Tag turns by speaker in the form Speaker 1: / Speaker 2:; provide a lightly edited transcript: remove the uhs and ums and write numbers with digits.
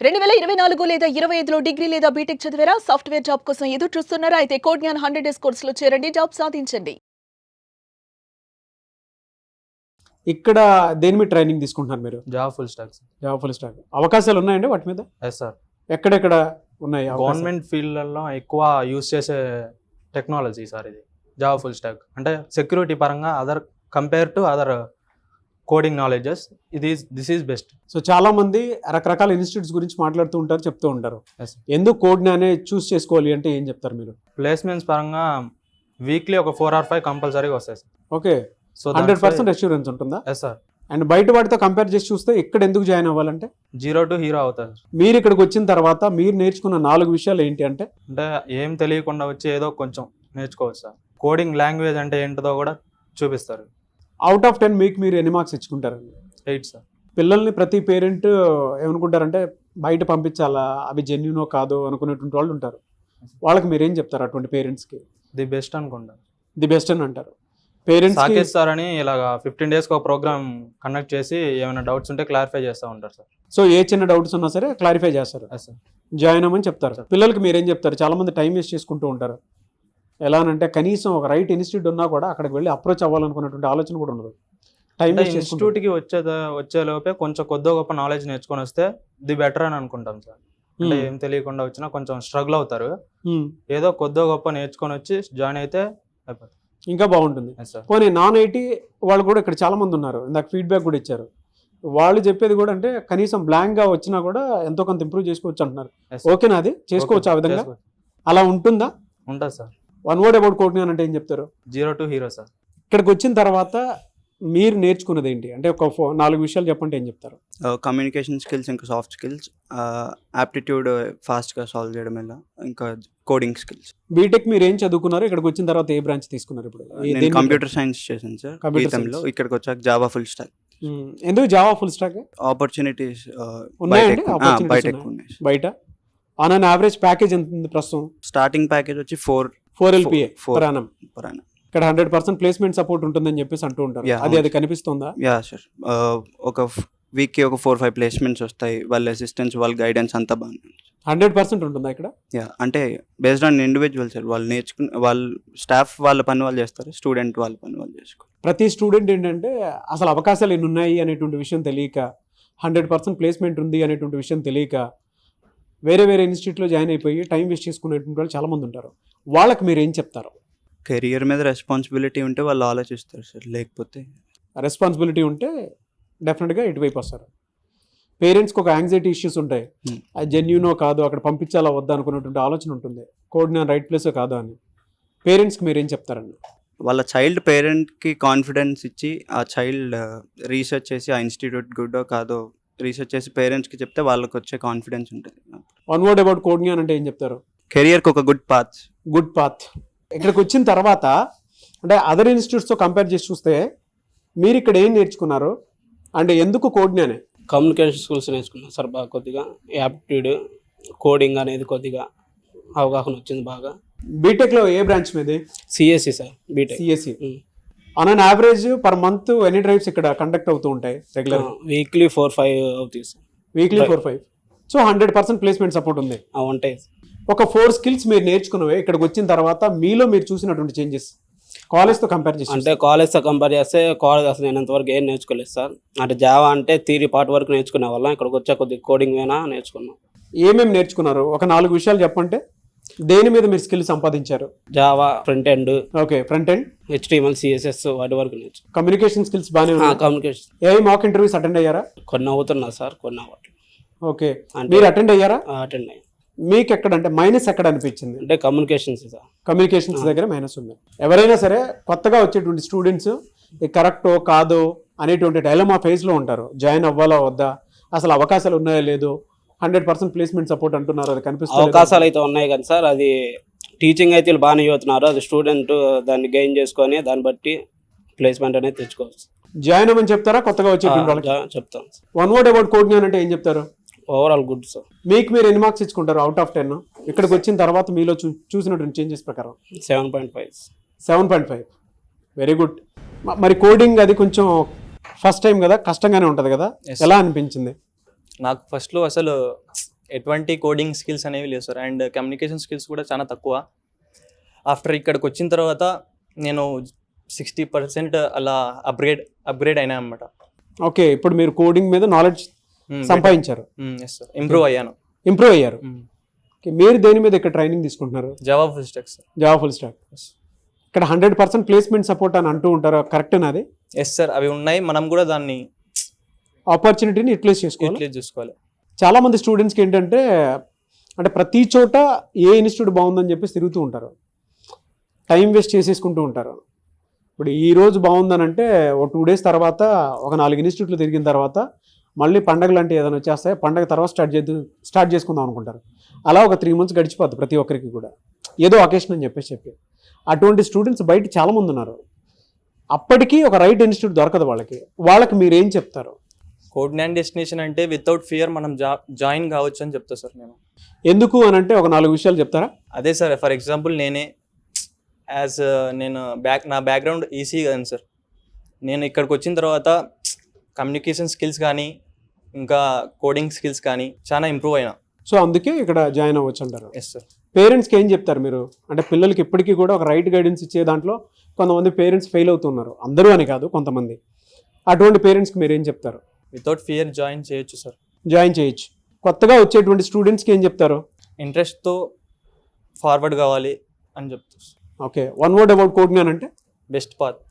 Speaker 1: 2024 లేదా 25లో డిగ్రీ లేదా బీటెక్ చదివారా? సాఫ్ట్‌వేర్ జాబ్ కోసం ఎదురు చూస్తున్నారా? అయితే కోడ్ జ్ఞాన్ 100 డేస్ కోర్సులో చేరండి, జాబ్ సాధించండి.
Speaker 2: ఇక్కడ దేని మీద ట్రైనింగ్ తీసుకుంటున్నారు మీరు?
Speaker 3: Java full stack sir.
Speaker 2: Java full stack. అవకాశాలు ఉన్నాయండి వాటి మీద?
Speaker 3: Yes sir.
Speaker 2: ఎక్కడెక్కడ ఉన్నాయి అవకాశాలు?
Speaker 3: గవర్నమెంట్ ఫీల్డ్లలో ఎక్కువ యూస్ చేసే టెక్నాలజీ సార్ ఇది జావా ఫుల్ స్టాక్. అంటే సెక్యూరిటీ పరంగా compare to other coding knowledges this is best.
Speaker 2: So చాలా మంది రకరకాల ఇన్స్టిట్యూట్స్ గురించి మాట్లాడుతూ ఉంటారు, చెప్తూ ఉంటారు.
Speaker 3: Yes.
Speaker 2: ఎందుకు కోడ్ జ్ఞానే చూస్ చేసుకోవాలి అంటే ఏం చెప్తారు మీరు?
Speaker 3: ప్లేస్మెంట్స్ పరంగా వీక్లీ ఒక 4 or 5 కంపల్సరీగా వస్తాయి సార్.
Speaker 2: ఓకే,
Speaker 3: సో
Speaker 2: 100% అష్యూరెన్స్ ఉంటుందా?
Speaker 3: Yes sir.
Speaker 2: అండ్ బయట వాటితో కంపేర్ చేసి చూస్తే ఇక్కడ ఎందుకు జాయిన్ అవ్వాలంటే
Speaker 3: 0 to హీరో అవుతారు.
Speaker 2: మీరు ఇక్కడికి వచ్చిన తర్వాత మీరు నేర్చుకున్న 4 విషయాలు ఏంటి అంటే?
Speaker 3: అంటే ఏం తెలియకుండా వచ్చి ఏదో కొంచెం నేర్చుకోవచ్చు సార్. కోడింగ్ లాంగ్వేజ్ అంటే ఏంటిదో కూడా చూపిస్తారు.
Speaker 2: అవుట్ ఆఫ్ 10 మీకు మీరు ఎన్ని మార్క్స్ ఇచ్చుకుంటారండి?
Speaker 3: 8 సార్.
Speaker 2: పిల్లల్ని ప్రతి పేరెంట్ ఏమనుకుంటారంటే బయట పంపించాలా, అవి జెన్యునో కాదో అనుకునేటువంటి వాళ్ళు ఉంటారు. వాళ్ళకి మీరేం చెప్తారు అటువంటి పేరెంట్స్కి?
Speaker 3: ది బెస్ట్ అనుకుంటా.
Speaker 2: ది బెస్ట్ అని అంటారు పేరెంట్స్.
Speaker 3: సాకేత్ సార్ అని ఇలాగా 15 days ఒక ప్రోగ్రామ్ కండక్ట్ చేసి ఏమైనా డౌట్స్ ఉంటే క్లారిఫై చేస్తూ ఉంటారు సార్.
Speaker 2: సో ఏ చిన్న డౌట్స్ ఉన్నా సరే క్లారిఫై చేస్తారు,
Speaker 3: ఎస్ సార్.
Speaker 2: జాయిన్ అవ్వమని చెప్తారు. పిల్లలకి మీరేం చెప్తారు? చాలా మంది టైం వేస్ట్ చేసుకుంటూ ఉంటారు. ఎలా అంటే కనీసం ఒక రైట్ ఇన్స్టిట్యూట్ ఉన్నా కూడా అక్కడికి వెళ్ళి అప్రోచ్ అవ్వాలనుకున్నటువంటి ఆలోచన కూడా ఉండదు. టైం వేస్ట్ చేసుకుంటూ
Speaker 3: ఇన్స్టిట్యూట్కి వచ్చే లోపే కొంచెం కొద్దిగా గొప్ప నాలెడ్జ్ నేర్చుకొని వస్తే ది బెటర్ అని అనుకుంటాం సార్. అంటే ఏం తెలియకుండా వచ్చినా కొంచెం స్ట్రగుల్ అవుతారు. ఏదో కొద్దిగా గొప్ప నేర్చుకొని వచ్చి జాయిన్ అయితే అయిపోతుంది,
Speaker 2: ఇంకా బాగుంటుంది.
Speaker 3: Yes sir.
Speaker 2: పోనీ నాన్ ఐటీ వాళ్ళు కూడా ఇక్కడ చాలా మంది ఉన్నారు, ఇందాక ఫీడ్బ్యాక్ కూడా ఇచ్చారు. వాళ్ళు చెప్పేది కూడా అంటే కనీసం బ్లాంక్ గా వచ్చినా కూడా ఎంతో కొంత ఇంప్రూవ్ చేసుకోవచ్చు అంటున్నారు.
Speaker 3: Yes sir.
Speaker 2: ఓకేనా? అది చేసుకోవచ్చు ఆ విధంగా?
Speaker 3: చేసుకోవచ్చు.
Speaker 2: అలా ఉంటుందా?
Speaker 3: ఉంటుంది sir.
Speaker 2: One word about code Gyan అంటే ఏం చెప్తారు?
Speaker 3: 0 to హీరో సార్.
Speaker 2: ఇక్కడికి వచ్చిన తర్వాత మీరు నేర్చుకున్నది ఏంటి అంటే ఒక 4 విషయాలు చెప్పంటే ఏం చెప్తారు?
Speaker 4: కమ్యూనికేషన్ స్కిల్స్, ఇంకా సాఫ్ట్ స్కిల్స్, యాప్టిట్యూడ్ ఫాస్ట్గా సాల్వ్ చేయడం ఎలా, ఇంకా కోడింగ్ స్కిల్స్.
Speaker 2: బీటెక్ మీరు ఏం చదువుకున్నారు? ఇక్కడికి వచ్చిన తర్వాత ఏ బ్రాంచ్ తీసుకున్నారు? ఇప్పుడు
Speaker 4: నేను కంప్యూటర్ సైన్స్ చేశాను సార్
Speaker 2: Computer
Speaker 4: గీతంలో.
Speaker 2: science.
Speaker 4: ఇక్కడికి వచ్చాక జావా ఫుల్ స్టాక్.
Speaker 2: ఎందుకు జావా ఫుల్ స్టాక్?
Speaker 4: ఆపర్చునిటీస్
Speaker 2: ఉన్నాయండి opportunities
Speaker 4: బయటెక్
Speaker 2: ఉన్నాయా?
Speaker 4: ఉన్నాయి.
Speaker 2: బయట ఆన్ అన్ యావరేజ్ ప్యాకేజ్ ఎంత ఉంది ప్రస్తుతం?
Speaker 4: స్టార్టింగ్ ప్యాకేజ్ వచ్చి
Speaker 2: 4 LPA
Speaker 4: four.
Speaker 2: per annum. ఇక్కడ 100% ప్లేస్మెంట్ సపోర్ట్ ఉంటుందని చెప్పేసి అంటూ ఉంటారు.
Speaker 4: Yeah,
Speaker 2: అది
Speaker 4: అవును.
Speaker 2: కనిపిస్తుందా?
Speaker 4: Yeah sir. ఒక వీక్కి ఒక 4-5 ప్లేస్మెంట్స్ వస్తాయి. వాళ్ళ అసిస్టెన్స్, వాళ్ళ గైడెన్స్ అంతా బాగుంది.
Speaker 2: 100% ఉంటుందా ఇక్కడ?
Speaker 4: యా, అంటే బేస్డ్ ఆన్ ఇండివిజువల్ సార్. వాళ్ళు నేర్చుకుని వాళ్ళ స్టాఫ్ వాళ్ళ పని వాళ్ళు చేస్తారు, స్టూడెంట్ వాళ్ళ పని వాళ్ళు చేసుకోవాలి.
Speaker 2: ప్రతి స్టూడెంట్ ఏంటంటే అసలు అవకాశాలు ఎన్ని ఉన్నాయి అనేటువంటి విషయం తెలియక, 100% ప్లేస్మెంట్ ఉంది అనేటువంటి విషయం తెలియక వేరే ఇన్స్టిట్యూట్లో జాయిన్ అయిపోయి టైం వేస్ట్ చేసుకునేటువంటి వాళ్ళు చాలామంది ఉంటారు. వాళ్ళకి మీరు ఏం చెప్తారు?
Speaker 4: కెరియర్ మీద రెస్పాన్సిబిలిటీ ఉంటే వాళ్ళు ఆలోచిస్తారు సార్, లేకపోతే
Speaker 2: రెస్పాన్సిబిలిటీ ఉంటే డెఫినెట్గా ఇటువైపు వస్తారు. పేరెంట్స్కి ఒక యాంగ్జైటీ ఇష్యూస్ ఉంటాయి, అది జెన్యూనో కాదు, అక్కడ పంపించాలా వద్దా అనుకున్నటువంటి ఆలోచన ఉంటుంది, కోడ్ నేను రైట్ ప్లేసో కాదో అని. పేరెంట్స్కి మీరు ఏం చెప్తారండి?
Speaker 4: వాళ్ళ చైల్డ్ పేరెంట్కి కాన్ఫిడెన్స్ ఇచ్చి ఆ చైల్డ్ రీసెర్చ్ చేసి ఆ ఇన్స్టిట్యూట్ గుడ్డో కాదో రీసెర్చ్ చేసి పేరెంట్స్కి చెప్తే వాళ్ళకి వచ్చే కాన్ఫిడెన్స్ ఉంటుంది.
Speaker 2: One word about code Gyan అంటే ఏం చెప్తారు?
Speaker 4: కెరియర్కి ఒక గుడ్ పాత్.
Speaker 2: Good path. ఇక్కడికి వచ్చిన తర్వాత అంటే అదర్ ఇన్స్టిట్యూట్స్తో కంపేర్ చేసి చూస్తే మీరు ఇక్కడ ఏం నేర్చుకున్నారు అంటే ఎందుకు కోడ్ జ్ఞానే?
Speaker 5: కమ్యూనికేషన్ స్కిల్స్ నేర్చుకున్నాను సార్. బాగా కొద్దిగా యాప్టిట్యూడ్, కోడింగ్ అనేది కొద్దిగా అవగాహన వచ్చింది బాగా.
Speaker 2: బీటెక్లో ఏ బ్రాంచ్ మీది?
Speaker 5: CSC sir. B Tech
Speaker 2: CSC. On an average per month ఎన్ని డ్రైవ్స్ ఇక్కడ కండక్ట్ అవుతూ ఉంటాయి రెగ్యులర్?
Speaker 5: వీక్లీ 4-5 అవుతాయి sir.
Speaker 2: Weekly 4-5. So 100% placement support ఉంది.
Speaker 5: ఉంటాయి.
Speaker 2: ఒక 4 స్కిల్స్ మీరు నేర్చుకున్నవే ఇక్కడికి వచ్చిన తర్వాత మీలో మీరు చూసినటువంటి చేంజెస్ కాలేజ్తో కంపేర్ చేసి
Speaker 5: అంటే కాలేజ్తో కంపేర్ చేస్తే కాలేజ్ అసలు నేను ఇంతవరకు ఏం నేర్చుకోలేదు సార్. అంటే జావా అంటే థియరీ పార్ట్ వరకు నేర్చుకునే వాళ్ళం. ఇక్కడికి వచ్చే కొద్దిగా కోడింగ్ అయినా నేర్చుకున్నాం.
Speaker 2: ఏమేమి నేర్చుకున్నారు? ఒక 4 విషయాలు చెప్పంటే దేని మీద మీరు స్కిల్ సంపాదించారు?
Speaker 5: Java front end,
Speaker 2: okay, front end,
Speaker 5: HTML, CSS వాటి వరకు నేర్చుకున్నాం.
Speaker 2: కమ్యూనికేషన్ స్కిల్స్ బాగానే ఉన్నాయి.
Speaker 5: కమ్యూనికేషన్
Speaker 2: ఏ మాక్ ఇంటర్వ్యూస్ అటెండ్ అయ్యారా?
Speaker 5: కొన్ని అవుతున్నా సార్, కొన్ని అవ్వట్లేదు.
Speaker 2: ఓకే,
Speaker 5: అంటే
Speaker 2: మీరు అటెండ్ అయ్యారా?
Speaker 5: అటెండ్ అయ్యాను.
Speaker 2: మీకు ఎక్కడ అంటే మైనస్ ఎక్కడ అనిపించింది?
Speaker 5: అంటే కమ్యూనికేషన్స్ సార్.
Speaker 2: కమ్యూనికేషన్స్ దగ్గర మైనస్ ఉంది. ఎవరైనా సరే కొత్తగా వచ్చేటువంటి స్టూడెంట్స్ ఇది కరెక్టో కాదో అనేటువంటి డైలమా ఫేజ్లో ఉంటారు. జాయిన్ అవ్వాలా వద్దా, అసలు అవకాశాలు ఉన్నాయో లేదో, 100% ప్లేస్మెంట్ సపోర్ట్ అంటున్నారు, అది కనిపిస్తుంది.
Speaker 5: అవకాశాలు అయితే ఉన్నాయి కానీ సార్, అది టీచింగ్ అయితే వీళ్ళు బాగానే చదువుతున్నారు. అది స్టూడెంట్ దాన్ని గెయిన్ చేసుకొని దాన్ని బట్టి ప్లేస్మెంట్ అనేది తెచ్చుకోవచ్చు.
Speaker 2: జాయిన్ అవ్వమని చెప్తారా కొత్తగా వచ్చేటువంటి వాళ్ళకి?
Speaker 5: చెప్తాం.
Speaker 2: One word about code Gyan అంటే ఏం చెప్తారు?
Speaker 5: Overall good sir.
Speaker 2: మీకు మీరు ఎన్ని మార్క్స్ ఇచ్చుకుంటారు అవుట్ ఆఫ్ 10? ఇక్కడికి వచ్చిన తర్వాత మీలో చూసినటువంటి చేంజెస్ ప్రకారం
Speaker 5: 7.5.
Speaker 2: 7.5. Very good. మరి కోడింగ్ అది కొంచెం ఫస్ట్ టైం కదా, కష్టంగానే ఉంటుంది కదా, ఎలా అనిపించింది?
Speaker 6: నాకు ఫస్ట్లో అసలు ఎటువంటి కోడింగ్ స్కిల్స్ అనేవి లేవు సార్, అండ్ కమ్యూనికేషన్ స్కిల్స్ కూడా చాలా తక్కువ. ఆఫ్టర్ ఇక్కడికి వచ్చిన తర్వాత నేను 60% అలా అప్గ్రేడ్ అయినా అనమాట.
Speaker 2: ఓకే, ఇప్పుడు మీరు కోడింగ్ మీద నాలెడ్జ్ సంపాదించారు,
Speaker 6: ఎస్ సార్, ఇంప్రూవ్ అయ్యాను.
Speaker 2: ఇంప్రూవ్ అయ్యారు. ఓకే, మీరు దేని మీద ఇక్కడ ట్రైనింగ్ తీసుకుంటున్నారు?
Speaker 6: Java full stack sir.
Speaker 2: Java full stock. ఇక్కడ 100% ప్లేస్మెంట్ సపోర్ట్ అని అంటూ ఉంటారు, కరెక్టేనా అది?
Speaker 6: ఎస్ సార్, అవి ఉన్నాయి, మనం కూడా దాన్ని
Speaker 2: ఆపర్చునిటీని యూటిలైజ్ చేసుకోవాలి.
Speaker 6: యూటిలైజ్ చేసుకోవాలి.
Speaker 2: చాలా మంది స్టూడెంట్స్కి ఏంటంటే అంటే ప్రతి చోట ఏ ఇన్స్టిట్యూట్ బాగుందని చెప్పేసి తిరుగుతూ ఉంటారు, టైం వేస్ట్ చేసేసుకుంటూ ఉంటారు. ఇప్పుడు ఈ రోజు బాగుందని అంటే ఒక 2 days తర్వాత ఒక 4 ఇన్స్టిట్యూట్లు తిరిగిన తర్వాత మళ్ళీ పండగలు అంటే ఏదైనా వచ్చేస్తాయి, పండగ తర్వాత స్టార్ట్ చేసుకుందాం అనుకుంటారు. అలా ఒక 3 months గడిచిపోద్ది ప్రతి ఒక్కరికి కూడా, ఏదో అకేషన్ అని చెప్పి అటువంటి స్టూడెంట్స్ బయట చాలామంది ఉన్నారు. అప్పటికీ ఒక రైట్ ఇన్స్టిట్యూట్ దొరకదు వాళ్ళకి మీరు ఏం చెప్తారు?
Speaker 6: కోడ్ న్యాన్ డెస్టినేషన్ అంటే వితౌట్ ఫియర్ మనం జాయిన్ కావచ్చు అని చెప్తా సార్ నేను.
Speaker 2: ఎందుకు అని అంటే ఒక 4 విషయాలు చెప్తారా?
Speaker 6: అదే సార్, ఫర్ ఎగ్జాంపుల్ నేను నా బ్యాక్గ్రౌండ్ ఈసీ కదండి సార్. నేను ఇక్కడికి వచ్చిన తర్వాత కమ్యూనికేషన్ స్కిల్స్ కానీ ఇంకా కోడింగ్ స్కిల్స్ కానీ చాలా ఇంప్రూవ్ అయినా.
Speaker 2: సో అందుకే ఇక్కడ జాయిన్ అవ్వచ్చు అంటారు.
Speaker 6: Yes sir.
Speaker 2: పేరెంట్స్కి ఏం చెప్తారు మీరు? అంటే పిల్లలకి ఇప్పటికీ కూడా ఒక రైట్ గైడెన్స్ ఇచ్చే దాంట్లో కొంతమంది పేరెంట్స్ ఫెయిల్ అవుతున్నారు, అందరూ అని కాదు కొంతమంది. అటువంటి పేరెంట్స్కి మీరు ఏం చెప్తారు?
Speaker 6: వితౌట్ ఫియర్ జాయిన్ చేయొచ్చు సార్.
Speaker 2: జాయిన్ చేయొచ్చు. కొత్తగా వచ్చేటువంటి స్టూడెంట్స్కి ఏం చెప్తారు?
Speaker 6: ఇంట్రెస్ట్తో ఫార్వర్డ్ కావాలి అని చెప్తారు.
Speaker 2: Okay, 1 word about code Gyan అంటే
Speaker 6: బెస్ట్ పాత్.